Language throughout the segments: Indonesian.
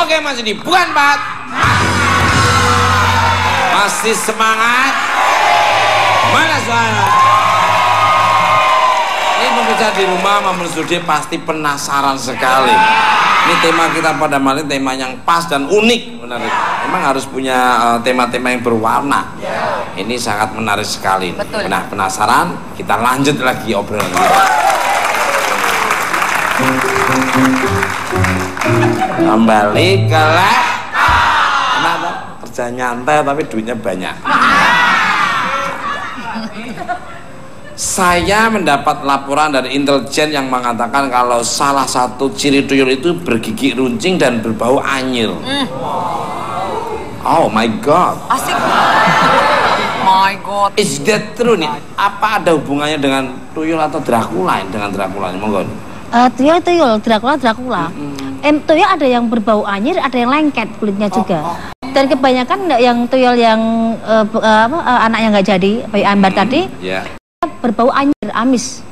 Oke, masih di Bukan Pat. Masih semangat. Mana suara? Ini pemirsa di rumah Mamun Studi pasti penasaran sekali. Ini tema kita pada malam tema yang pas dan unik, menarik. Memang harus punya tema-tema yang berwarna. Ini sangat menarik sekali. Betul. Nah, penasaran? Kita lanjut lagi obrolan kita. Kembali ke kenapa? Kerja nyantai tapi duitnya banyak. Saya mendapat laporan dari intelijen yang mengatakan kalau salah satu ciri tuyul itu bergigi runcing dan berbau anyir. Oh my god. Asik. My god. Is that true nih? Apa ada hubungannya dengan tuyul atau Dracula? Dengan Dracula monggo. Tuyul, Dracula. Tuyul ada yang berbau anyir, ada yang lengket kulitnya juga. Dan kebanyakan yang tuyul yang anak yang nggak jadi, bayi ambar tadi, berbau anyir, amis.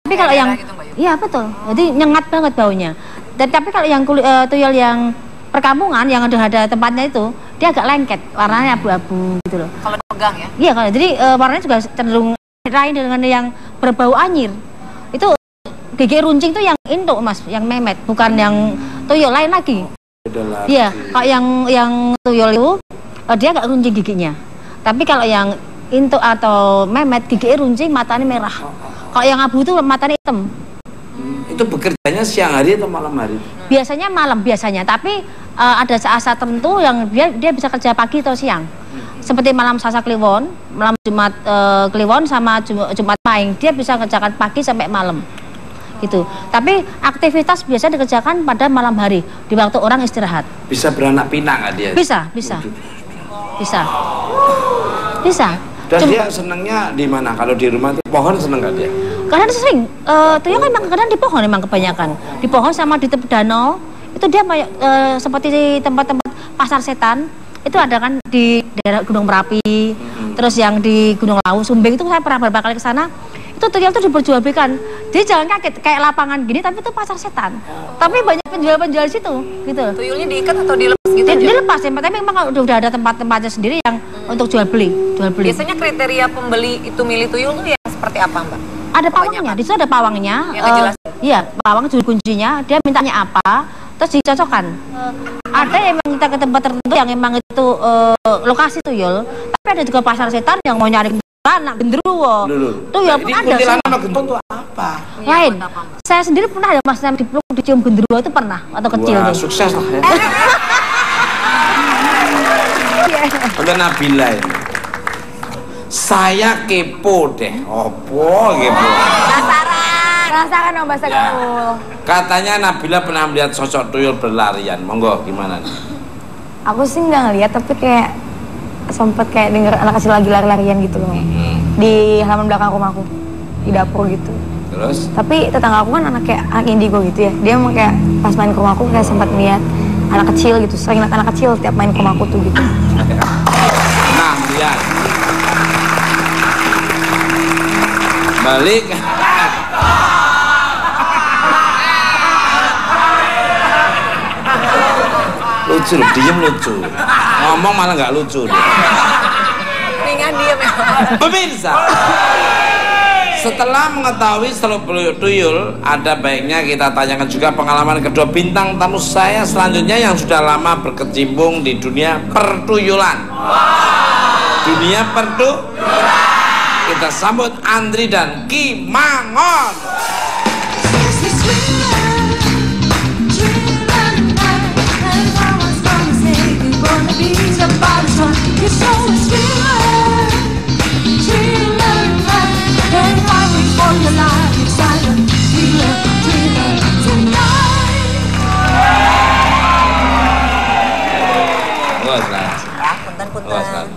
Tapi kalau yang, iya betul, jadi nyengat banget baunya. Dan tapi kalau yang tuyul yang perkampungan, yang ada tempatnya itu, dia agak lengket, warnanya abu-abu gitu loh. Kalau pegang ya? Iya, jadi warnanya juga cenderung lain dengan yang berbau anyir. Itu gigi runcing tuh yang induk mas, yang memet, bukan yang tuyul lain lagi. Iya, kalau yang tuyul itu dia agak runcing giginya. Tapi kalau yang intuk atau memet gigi runcing, matanya merah. Kalau yang abu itu matanya hitam. Itu bekerjanya siang hari atau malam hari? Biasanya malam biasanya, tapi ada saat-saat tertentu yang dia bisa kerja pagi atau siang. Seperti malam Selasa Kliwon, malam Jumat Kliwon sama Jumat Pahing, dia bisa kerjakan pagi sampai malam. Gitu. Tapi aktivitas biasa dikerjakan pada malam hari di waktu orang istirahat. Bisa beranak pinak nggak dia? Bisa. Dan dia senangnya di mana? Kalau di rumah itu pohon seneng nggak dia? Karena sering, tuyul kan kadang di pohon memang kebanyakan. Di pohon sama di tepi danau itu dia seperti di tempat-tempat pasar setan itu ada kan di daerah Gunung Merapi, terus yang di Gunung Lawu, Sumbing itu saya pernah beberapa kali ke sana. Itu tuyul itu diperjualbelikan. Jadi jangan kaget kayak lapangan gini tapi itu pasar setan. Tapi banyak penjual-penjual situ gitu. Tuyulnya diikat atau dilepas gitu? Dilepas ya, tapi memang udah ada tempat-tempatnya sendiri yang untuk jual beli. Biasanya kriteria pembeli itu milih tuyul tuh yang seperti apa, Mbak? Ada pawangnya, di situ ada pawangnya. Iya, pawang juru kuncinya, dia mintanya apa, terus dicocokkan. Ada yang minta ke tempat tertentu yang emang itu lokasi tuyul, tapi ada juga pasar setan yang mau nyari anak gendruwo. Tuyul pun ada. Kuntilanak sama gentong itu apa? Lain. Saya sendiri pernah ada mas dipeluk dicium gendruwo itu pernah atau kecil. Wah, sukses lah ya. Udah Nabila ini. Saya kepo deh. Opo kepo? Penasaran dong bahasa gaul. Katanya Nabila pernah melihat sosok tuyul berlarian. Monggo gimana nih? Aku sih nggak ngeliat, tapi kayak sempet kayak denger anak kecil lagi lari-larian gitu loh. Di halaman belakang rumahku, di dapur gitu. Terus? Tapi tetangga aku kan anak indigo gitu ya. Dia emang kayak pas main ke rumahku kayak sempat lihat anak kecil gitu. Sering lihat anak kecil tiap main ke rumahku tuh gitu. Nah, lihat. Balik. Lucu, diem lucu. Ngomong malah nggak lucu. Mendingan diem ya. Pemirsa, setelah mengetahui seluk beluk tuyul, ada baiknya kita tanyakan juga pengalaman kedua bintang tamu saya selanjutnya yang sudah lama berkecimpung di dunia pertuyulan. Dunia pertuyulan. Kita sambut Andri dan Ki Mangon. Punten.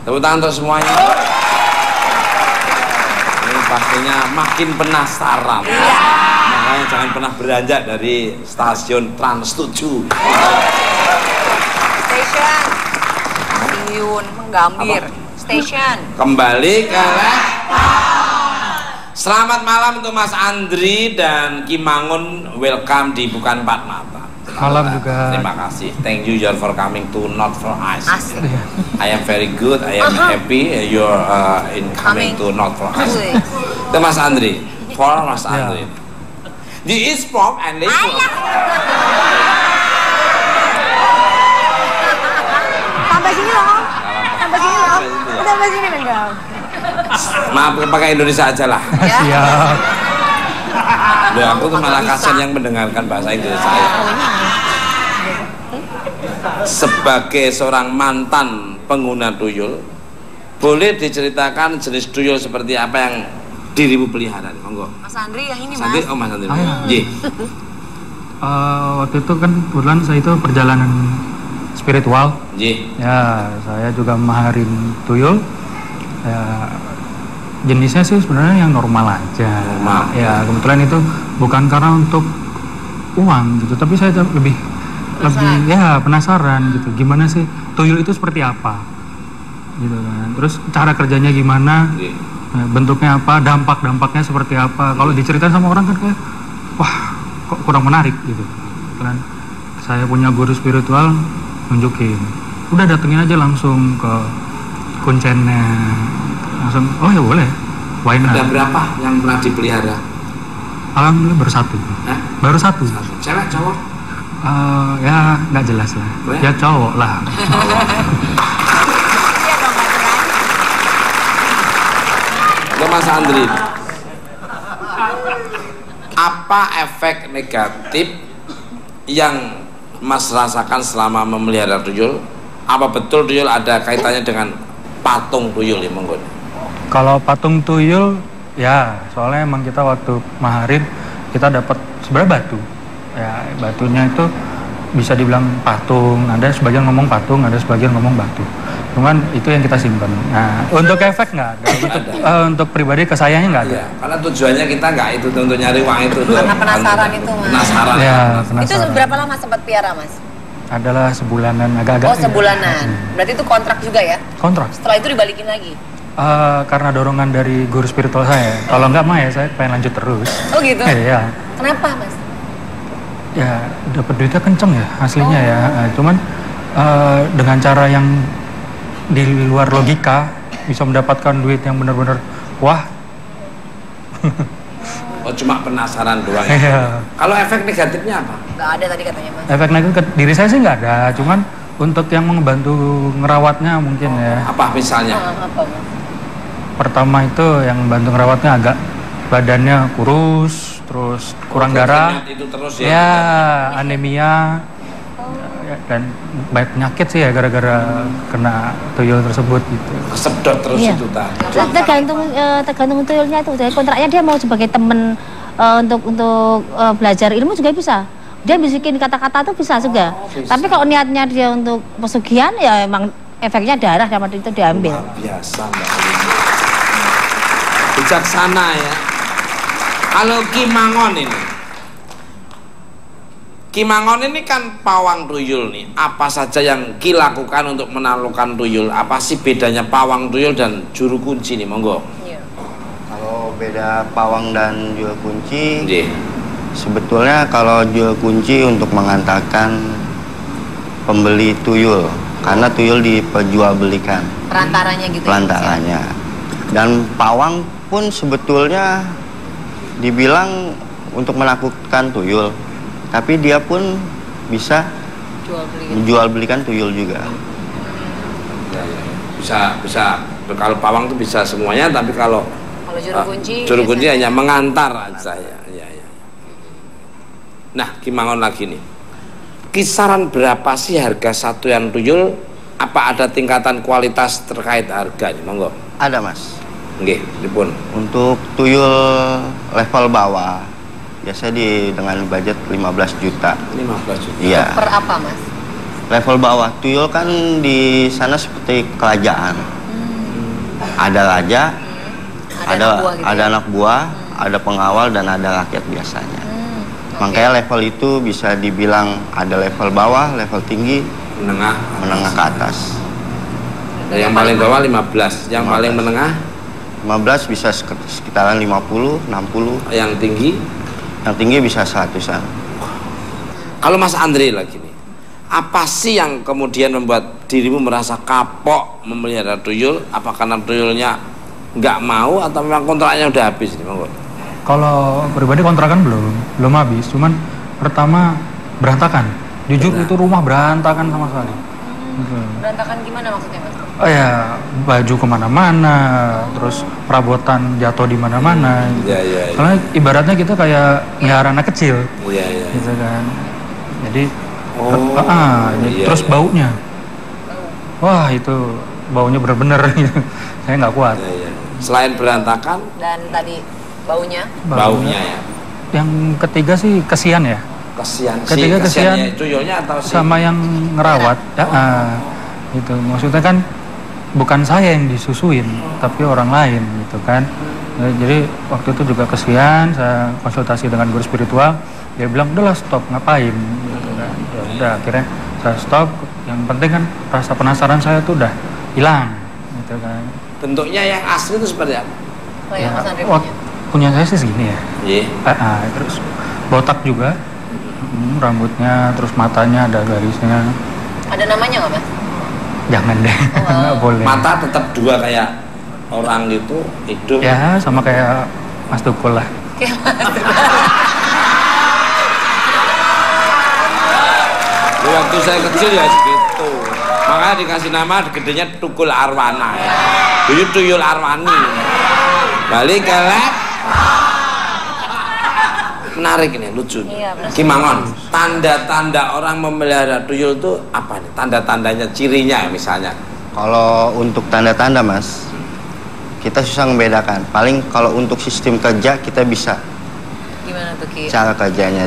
Tepuk tangan untuk semuanya. Ini pastinya makin penasaran. Makanya jangan pernah beranjak dari stasiun Trans 7. Station. Stasiun menggambir. Station. Kembali ke Selamat malam untuk Mas Andri dan Ki Mangun. Welcome di Bukan Empat Mata. Malam juga. Terima kasih. Thank you for coming to Not For Us. Asik. I am very good. I am happy you're in coming to Not For Us. Itu Mas Andri. For Mas Andri. Di East Pop and Lake. Sampai sini loh. Sampai sini loh. Udah sampai sini enggak. Maaf, pakai Indonesia aja lah. Siap. Loh, aku tuh malah kasihan yang mendengarkan bahasa Inggris saya. Sebagai seorang mantan pengguna tuyul, boleh diceritakan jenis tuyul seperti apa yang dirimu pelihara? Monggo. Mas Andri yang ini, Mas Andri, Mas. oh Mas Andri. Iya. Iya. Waktu itu kan kebetulan saya itu perjalanan spiritual. Iya. Ya, saya juga maharin tuyul. Ya, jenisnya sih sebenarnya yang normal aja. Normal. Ya, kebetulan itu bukan karena untuk uang gitu, tapi saya lebih ya penasaran gitu. Gimana sih tuyul itu seperti apa? Gitu kan. Terus cara kerjanya gimana? Iya. Bentuknya apa? Dampak-dampaknya seperti apa? Kalau diceritain sama orang kan kayak wah, kok kurang menarik gitu. Kebetulan saya punya guru spiritual nunjukin. Udah datengin aja langsung ke kuncennya. Langsung, oh ya boleh, why not? Ada berapa yang pernah dipelihara? Alhamdulillah baru satu. Hah? Baru satu. Cewek, cowok? Ya nggak jelas lah. Boleh? Ya cowok lah. Ke Mas Andri. Apa efek negatif yang Mas rasakan selama memelihara tuyul? Apa betul tuyul ada kaitannya dengan patung tuyul ya, monggo? Kalau patung tuyul, ya soalnya emang kita waktu maharin kita dapat sebenarnya batu. Ya batunya itu bisa dibilang patung. Ada sebagian ngomong patung, ada sebagian ngomong batu. Cuman itu yang kita simpan. Nah, untuk efek nggak ada. Untuk pribadi ke sayanya nggak ada. Iya, karena tujuannya kita nggak itu untuk nyari uang itu. Karena penasaran itu, Mas. Penasaran. Ya, Itu penasaran. berapa lama sempat piara, Mas? Adalah sebulanan agak-agak. Oh, sebulanan. Berarti itu kontrak juga ya? Kontrak. Setelah itu dibalikin lagi? Karena dorongan dari guru spiritual saya. Kalau nggak mah ya saya pengen lanjut terus. Oh gitu? Iya. Kenapa, Mas? Ya dapat duitnya kenceng ya aslinya ya. Cuman dengan cara yang di luar logika bisa mendapatkan duit yang benar-benar wah. Oh, cuma penasaran doang. Iya. Kalau efek negatifnya apa? Nggak ada tadi katanya, Mas. Efek negatif ke diri saya sih nggak ada. Cuman untuk yang membantu ngerawatnya mungkin ya. Apa misalnya? Apa, Mas? Pertama itu yang bantu ngerawatnya agak badannya kurus, terus kurang darah. Itu terus Ya, ya. anemia dan banyak penyakit sih ya gara-gara kena tuyul tersebut gitu. Kesedot terus Iya. itu tadi. Tergantung tuyulnya itu. Jadi kontraknya dia mau sebagai teman untuk belajar ilmu juga bisa. Dia bisikin kata-kata itu bisa juga. Bisa. Tapi kalau niatnya dia untuk pesugihan ya emang efeknya darah sama itu diambil. Luar biasa Mbak Lini. Bijaksana ya. Kalau Kimangon ini, Kimangon ini kan pawang tuyul nih. Apa saja yang Ki lakukan untuk menaklukkan tuyul? Apa sih bedanya pawang tuyul dan juru kunci nih, monggo? Iya. Kalau beda pawang dan jual kunci, Nggih. sebetulnya kalau jual kunci untuk mengantarkan pembeli tuyul, karena tuyul diperjualbelikan, Perantaranya gitu pelantaranya. Dan pawang pun sebetulnya dibilang untuk menakutkan tuyul, tapi dia pun bisa Jual beli. menjual belikan tuyul juga. Bisa kalau pawang tuh bisa semuanya, tapi kalau Kalau juru kunci juru kunci biasanya- hanya mengantar aja ya. Ya. Nah, Kimangon lagi nih. Kisaran berapa sih harga satuan tuyul? Apa ada tingkatan kualitas terkait harga nih, monggo? Ada mas. Nggih, dipun. Untuk tuyul level bawah, biasanya dengan budget 15 juta. 15 juta. Iya. Per apa, Mas? Level bawah tuyul kan di sana seperti kerajaan. Ada raja, Ada anak buah gitu ada ya? anak buah, ada pengawal dan ada rakyat biasanya. Makanya level itu bisa dibilang ada level bawah, level tinggi, Menengah. menengah ke atas. Yang paling bawah 15, yang paling menengah 15 bisa sekitaran 50, 60, yang tinggi yang tinggi bisa 100-an. Kalau Mas Andre lagi nih, apa sih yang kemudian membuat dirimu merasa kapok memelihara tuyul? Apa karena tuyulnya nggak mau atau memang kontraknya udah habis nih, Monggo? Kalau pribadi kontrakan belum habis, cuman pertama berantakan. Jujur itu rumah berantakan sama sekali. Gitu. Berantakan gimana maksudnya, Mas? Oh ya, baju kemana-mana, terus perabotan jatuh di mana-mana. Gitu. Iya. Soalnya ibaratnya kita kayak melihara anak kecil, Iya. gitu kan. Jadi, Iya, terus baunya, wah itu baunya bener-bener, gitu. Saya nggak kuat. Iya. Selain berantakan, Dan tadi baunya? baunya ya. Yang ketiga sih kesian ya, Kesian Ketiga kesian kesiannya tuyulnya atau sama yang ngerawat. Gitu. Maksudnya kan bukan saya yang disusuin, tapi orang lain, gitu kan. Jadi waktu itu juga kesian, saya konsultasi dengan guru spiritual, dia bilang udahlah stop, ngapain, gitu kan. Ya udah, akhirnya saya stop. Yang penting kan rasa penasaran saya tuh udah hilang, gitu kan. bentuknya yang asli itu seperti apa? Oh ya, Mas Andre wah, punya. punya saya sih segini ya. Iya. Terus botak juga, rambutnya, terus matanya ada garisnya. Ada namanya nggak, Mas? Jangan deh, nggak boleh. Mata tetap dua kayak orang gitu, hidung. Ya sama kayak Mas Tukul lah. Waktu saya kecil ya segitu. Makanya dikasih nama gedenya Tukul Arwana. Dulu Tuyul Arwani. Balik ke lab. Menarik ini, lucu. Iya, benar. Kimangon, tanda-tanda orang memelihara tuyul itu apa nih? Tanda-tandanya, cirinya misalnya. Kalau untuk tanda-tanda Mas, kita susah membedakan. Paling kalau untuk sistem kerja kita bisa. Gimana tuh, Ki? Cara kerjanya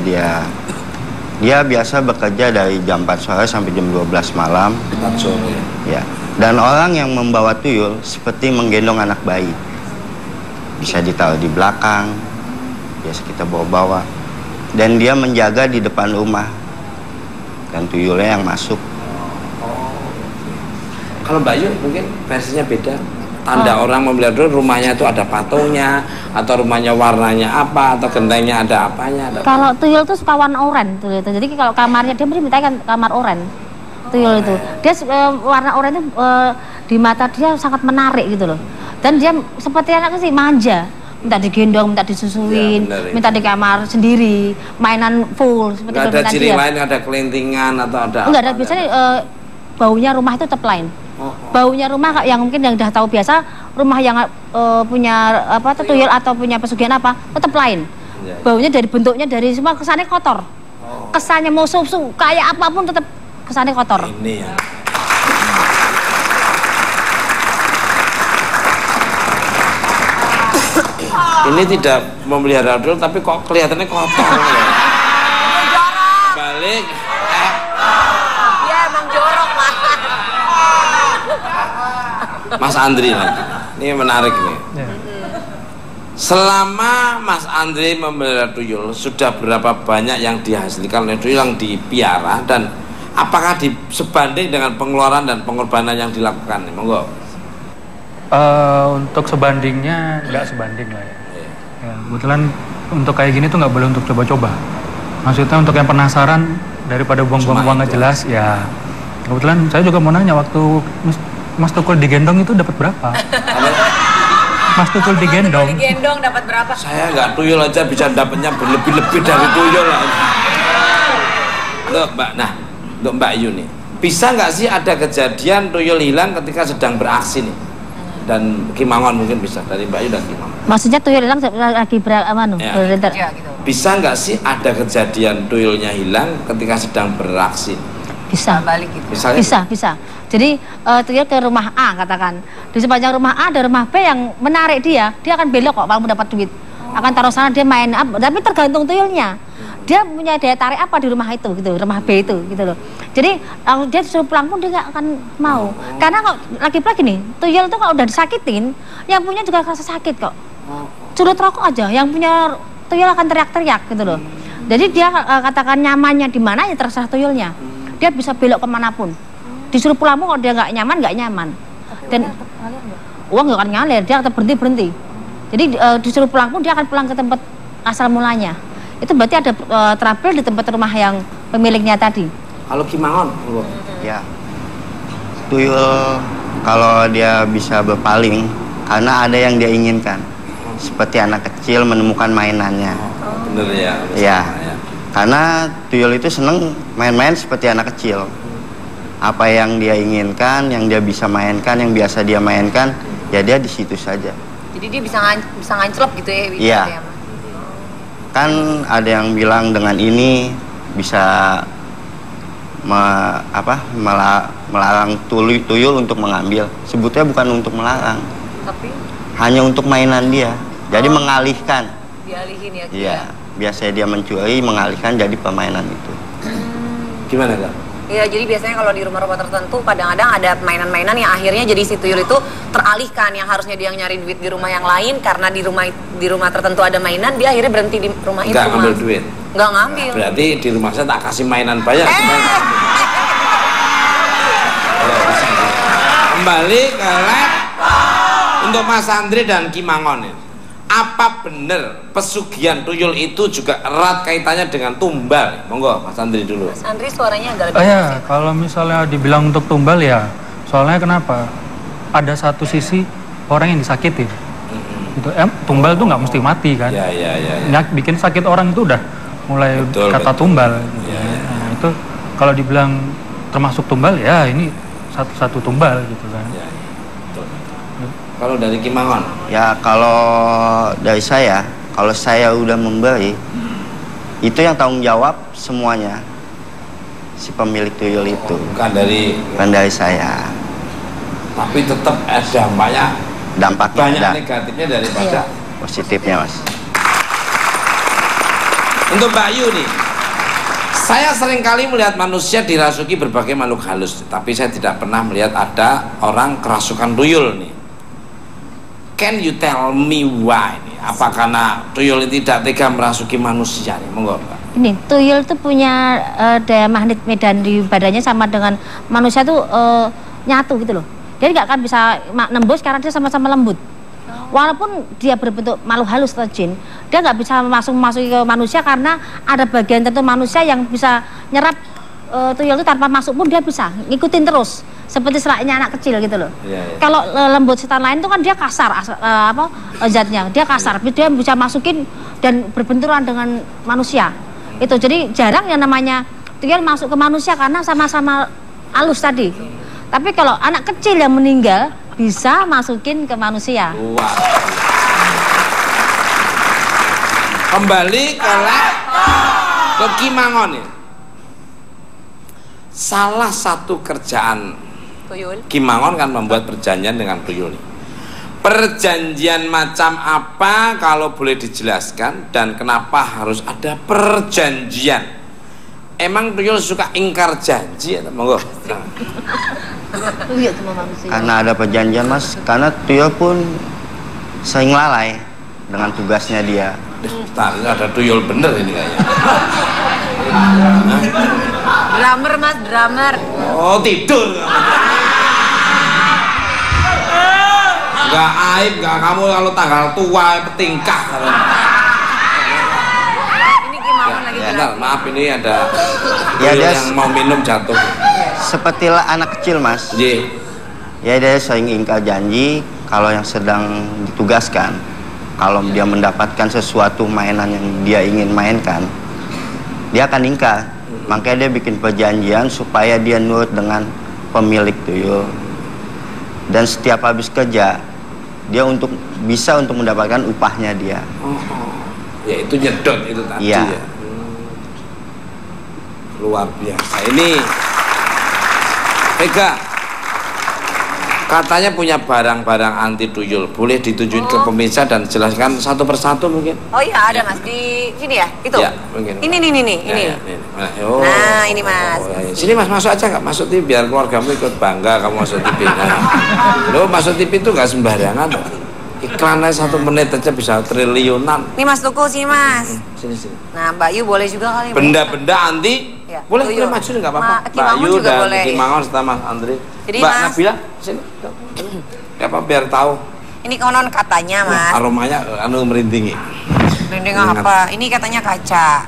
dia biasa bekerja dari jam 4 sore sampai jam 12 malam. 4 sore. Ya. Dan orang yang membawa tuyul seperti menggendong anak bayi. Bisa ditaruh di belakang, biasa kita bawa-bawa. Dan dia menjaga di depan rumah. Dan tuyulnya yang masuk. Kalau Mbak Yu mungkin versinya beda. Tanda orang memelihara tuyul, rumahnya itu ada patungnya, atau rumahnya warnanya apa, atau gentengnya ada apanya. Kalau tuyul itu suka warna oranye tuyul itu. Jadi kalau kamarnya dia minta kan kamar oranye. Tuyul itu. Dia warna oranye itu di mata dia sangat menarik gitu loh. Dan dia seperti anak sih manja. Minta digendong, minta disusuin, Ya, benar, ya. minta di kamar sendiri, mainan full seperti Nggak ada permintaan ciri dia. lain, ada kelintingan atau ada Enggak ada, apa? biasanya baunya rumah itu tetap lain. Oh. Baunya rumah yang mungkin yang udah tahu biasa, rumah yang punya apa tuyul atau punya pesugihan apa, tetap lain. Ya, ya. Baunya dari bentuknya dari semua kesannya kotor. Kesannya mau susu kayak apapun tetap kesannya kotor. Ini ya. Ini tidak memelihara tuyul tapi kok kelihatannya kotor ya. Balik. Iya, emang jorok, Mas. Mas Andri lagi. Ini menarik nih. Ya. Selama Mas Andri memelihara tuyul, sudah berapa banyak yang dihasilkan oleh tuyul yang dipiara, dan apakah sebanding dengan pengeluaran dan pengorbanan yang dilakukan? Monggo. Untuk sebandingnya nggak sebanding lah ya. Ya, kebetulan untuk kayak gini tuh nggak boleh untuk coba-coba. Maksudnya untuk yang penasaran daripada buang-buang uang nggak jelas ya. Kebetulan saya juga mau nanya waktu Mas Tukul digendong itu dapat berapa? Mas Tukul digendong. Digendong dapat berapa? Saya nggak tuyul aja bisa dapatnya berlebih-lebih dari tuyul lah. Loh, Mbak, untuk Mbak Yu nih, bisa nggak sih ada kejadian tuyul hilang ketika sedang beraksi nih? Dan Kimangon mungkin bisa, dari Mbak Yu dan Kimangon. Maksudnya tuyul hilang lagi Ya. Ya, gitu. Bisa nggak sih ada kejadian tuyulnya hilang ketika sedang beraksi? bisa. Balik gitu. Misalnya, Bisa. Jadi tuyul ke rumah A katakan. Di sepanjang rumah A ada rumah B yang menarik dia akan belok kok kalau mau dapat duit. Akan taruh sana dia main apa, tapi tergantung tuyulnya. Dia punya daya tarik apa di rumah itu gitu, rumah B itu gitu loh. Jadi kalau dia disuruh pulang pun dia nggak akan mau. Karena kok lagi-lagi nih, tuyul itu kalau udah disakitin, yang punya juga rasa sakit kok. Curut rokok aja, yang punya tuyul akan teriak-teriak gitu loh. Jadi dia katakan nyamannya di mana ya terserah tuyulnya. Dia bisa belok kemanapun. Disuruh pulang pun kalau dia nggak nyaman. Dan uang nggak akan ngalir, dia tetap berhenti. Jadi disuruh pulang pun dia akan pulang ke tempat asal mulanya. Itu berarti ada trouble di tempat rumah yang pemiliknya tadi. Kalau Kimangon, Ya, tuyul kalau dia bisa berpaling karena ada yang dia inginkan, seperti anak kecil menemukan mainannya. bener ya. Ya, Ya. karena tuyul itu seneng main-main seperti anak kecil. Apa yang dia inginkan, yang dia bisa mainkan, yang biasa dia mainkan, ya dia di situ saja. Jadi dia bisa ngancelep gitu ya? Iya. Kan ada yang bilang dengan ini bisa melarang tuyul untuk mengambil. Sebutnya bukan untuk melarang, Tapi hanya untuk mainan dia. Jadi mengalihkan. dialihin ya? Iya, biasanya dia mencuri, mengalihkan jadi permainan itu. Gimana Kak? Iya, jadi biasanya kalau di rumah-rumah tertentu kadang-kadang ada mainan-mainan yang akhirnya jadi si tuyul itu teralihkan, yang harusnya dia nyari duit di rumah yang lain karena di rumah tertentu ada mainan, dia akhirnya berhenti di rumah itu. Nggak ngambil Mas. duit. Nggak ngambil. Berarti di rumah saya tak kasih mainan banyak. Ya, bisa. Kembali ke lab untuk Mas Andri dan Kimangon ya. Apa benar pesugihan tuyul itu juga erat kaitannya dengan tumbal? Monggo Mas Andri dulu. Mas Andri suaranya agak lebih Ya, kecil. kalau misalnya dibilang untuk tumbal ya, soalnya kenapa? Ada satu sisi orang yang disakitin. Gitu. Tumbal tuh nggak mesti mati kan? Ya. Bikin sakit orang itu udah mulai Betul, kata betul. tumbal. Gitu. Ya. Nah, itu kalau dibilang termasuk tumbal ya ini satu tumbal gitu kan. Ya. Betul. Kalau dari Kimangon, Ya, kalau dari saya, kalau saya udah memberi, itu yang tanggung jawab semuanya si pemilik tuyul itu, bukan dari, bukan dari saya. tapi tetap dampaknya Dampaknya banyak ada, negatifnya daripada positifnya mas. Untuk Mbak Yu nih, saya seringkali melihat manusia dirasuki berbagai makhluk halus, tapi saya tidak pernah melihat ada orang kerasukan tuyul nih. Can you tell me why? Apa karena tuyul ini tidak tega merasuki manusia nih? Monggo Mbak. Ini tuyul itu punya daya magnet medan di badannya sama dengan manusia tuh nyatu gitu loh. Dia nggak akan bisa nembus karena dia sama-sama lembut. Walaupun dia berbentuk makhluk halus atau jin, dia nggak bisa masuk ke manusia karena ada bagian tertentu manusia yang bisa nyerap tuyul itu tanpa masuk pun dia bisa ngikutin terus. Seperti seraknya anak kecil gitu loh. Iya, iya. Kalau lembut setan lain itu kan dia kasar zatnya, dia kasar, dia bisa masukin dan berbenturan dengan manusia. Itu jadi jarang yang namanya tuyul masuk ke manusia karena sama-sama halus tadi. Tapi kalau anak kecil yang meninggal bisa masukin ke manusia. Wah. Kembali ke Kimangon nih. Salah satu kerjaan Tuyul. Kimangon kan membuat perjanjian dengan tuyul. Perjanjian macam apa kalau boleh dijelaskan, dan kenapa harus ada perjanjian? Emang tuyul suka ingkar janji atau monggo? Tuyul sama manusia. Karena ada perjanjian mas, karena tuyul pun sering lalai dengan tugasnya dia. Nah, ini ada tuyul bener ini kayaknya. Drummer mas, drummer. Oh tidur. Gak aib, gak kamu kalau tanggal tua petingkah. Ini Kimangon lagi Ya. Bentar, maaf ini ada Ya, tuyul dia yang mau minum jatuh. Seperti anak kecil mas. Ji, Ya, dia sering ingkar janji kalau yang sedang ditugaskan. Kalau dia mendapatkan sesuatu mainan yang dia ingin mainkan, dia akan ingkar. Makanya dia bikin perjanjian supaya dia nurut dengan pemilik tuyul. Dan setiap habis kerja, dia bisa untuk mendapatkan upahnya dia. ya itu nyedot itu tadi Iya. ya. Luar biasa ini. Vega katanya punya barang-barang anti tuyul, boleh ditunjukin ke pemirsa dan jelaskan satu persatu mungkin? Oh iya ada mas, di sini ya? Itu? Ya, mungkin. Ini. Ya, ini. Oh. Nah, ini, Mas. Oh, ya. Sini mas, masuk aja, nggak masuk TV biar keluargamu ikut bangga kamu masuk TV. Nah, lo masuk TV itu nggak sembarangan. Iklannya 1 menit aja bisa triliunan. Nih mas Tuku, sini mas. Sini. Nah Mbak Yu boleh juga kali. Benda-benda anti Ya, boleh tuyul. maju nggak apa-apa. Mbak Kimangon Yu juga dan boleh. Kimangon serta Mas Andri. Jadi, Mbak Mas- Nabila sini. Gak apa biar tahu Ini konon katanya mas. aromanya merindingi. Dinding apa? Ini katanya kaca.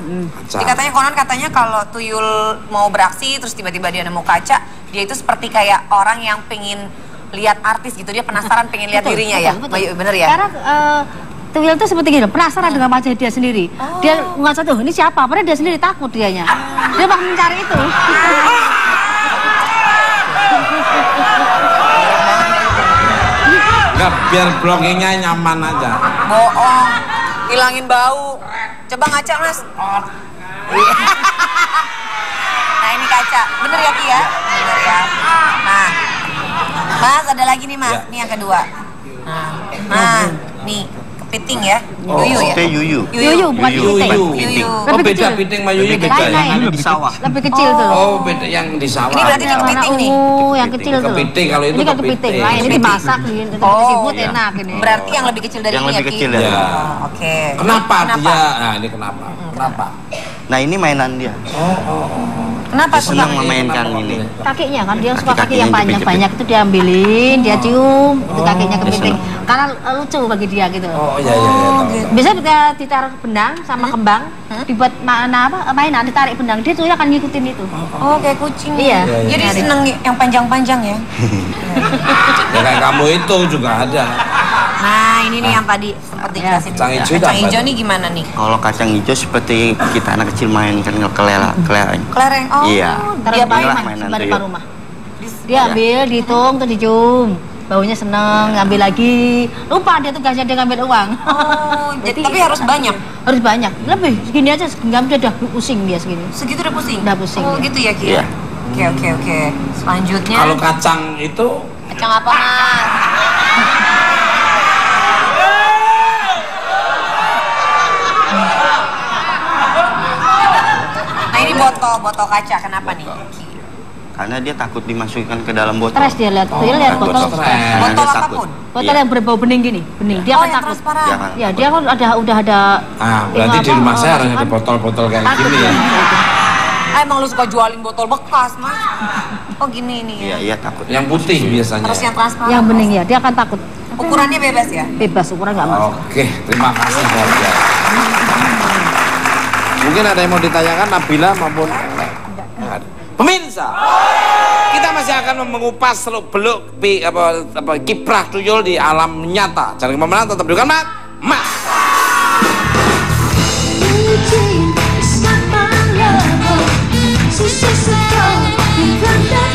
Jadi katanya konon katanya kalau tuyul mau beraksi terus tiba-tiba dia nemu kaca, dia itu seperti kayak orang yang pengen lihat artis gitu, dia penasaran pengen lihat dirinya ya. Bener ya? Karena tuyul itu seperti gini, penasaran dengan wajah dia sendiri. Dia nggak tahu ini siapa, padahal dia sendiri takut dianya. Dia bakal mencari itu. Enggak, biar bloggingnya nyaman aja. Bohong, hilangin bau. Coba ngaca Mas. Nah ini kaca, bener ya Ki ya? Bener ya. Nah, Mas ada lagi nih Mas, ini yang kedua. Nah, nih kepiting ya, yuyu ya. Itu yuyu. Yuyu bukan kepiting. Yuyu. Oh beda piting sama yuyu beda ya? Yang di sawah. Lebih kecil tuh. Oh beda yang di sawah. Ini berarti ini kepiting nih. Yang kecil tuh. Kepiting, kalau itu ini kan kepiting. kepiting. Lain ini dimasak gitu. Seafood enak ini. Berarti yang lebih kecil dari Yang ini lebih ya Ki? kecil dari Ya. Oke. Kenapa dia? Nah ini kenapa? Kenapa? Nah ini mainan dia. Kenapa Dia suka? senang memainkan ini. Kakinya kan dia suka kaki Kaki-kakinya yang banyak-banyak itu diambilin, dia cium itu kakinya kepiting. Karena lucu bagi dia gitu. Oh iya iya. Iya. Biasanya kita ditaruh benang sama kembang, dibuat mainan, ditarik benang, dia tuh akan ngikutin itu. Oh kayak kucing. Iya. Jadi seneng yang panjang-panjang ya. Ya kayak kamu itu juga ada. Nah ini nih yang tadi sempat dijelasin. Kacang hijau Kacang apa hijau itu? nih gimana nih? Kalau kacang hijau seperti kita anak kecil main kan kelereng. Kelereng. Oh. Iya. Taruh Dia di inilah rumah, mainan sebelah tuyul. depan rumah. Dia ambil, dihitung, terus dicium. Baunya seneng, ngambil lagi. Lupa dia tugasnya dia ngambil uang. Oh, tapi harus banyak. Harus banyak. Lebih segini aja, genggam dia udah pusing dia segini. Segitu udah pusing. Udah pusing. Oh gitu ya Ki. Iya. Oke. Selanjutnya. Kalau kacang itu Kacang apa Mas? Nah ini botol kaca, kenapa nih? Karena dia takut dimasukkan ke dalam botol. Stres dia lihat, dia lihat takut botol. stres. stres. Karena Botol dia takut. apapun? Botol Iya. yang berbau bening gini, bening. Dia Oh akan yang takut. transparan. Jangan. Ya, dia kan udah ada. berarti di rumah saya harus ada botol-botol kayak Takut gini ya. dia. Emang lu suka jualin botol bekas Mas? Oh gini nih ya. Iya takut. Yang putih biasanya. Harus yang transparan. Yang bening ya, dia akan takut. Ukurannya bebas ya? Bebas ukuran nggak masalah. Oke, terima kasih keluarga. Mungkin ada yang mau ditanyakan Nabila maupun pemirsa. Kita masih akan mengupas seluk-beluk kiprah tuyul di alam nyata. Jangan kemana-mana, tetap di Mas. Sama love, susah sekali